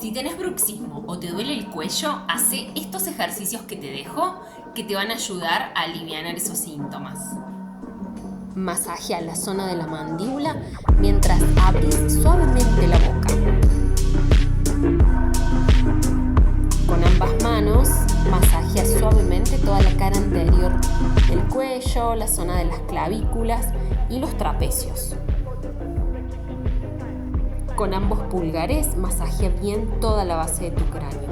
Si tenés bruxismo o te duele el cuello, hace estos ejercicios que te dejo que te van a ayudar a aliviar esos síntomas. Masajea la zona de la mandíbula mientras abrís suavemente la boca. Con ambas manos, masajea suavemente toda la cara anterior del cuello, la zona de las clavículas y los trapecios. Con ambos pulgares, masajea bien toda la base de tu cráneo.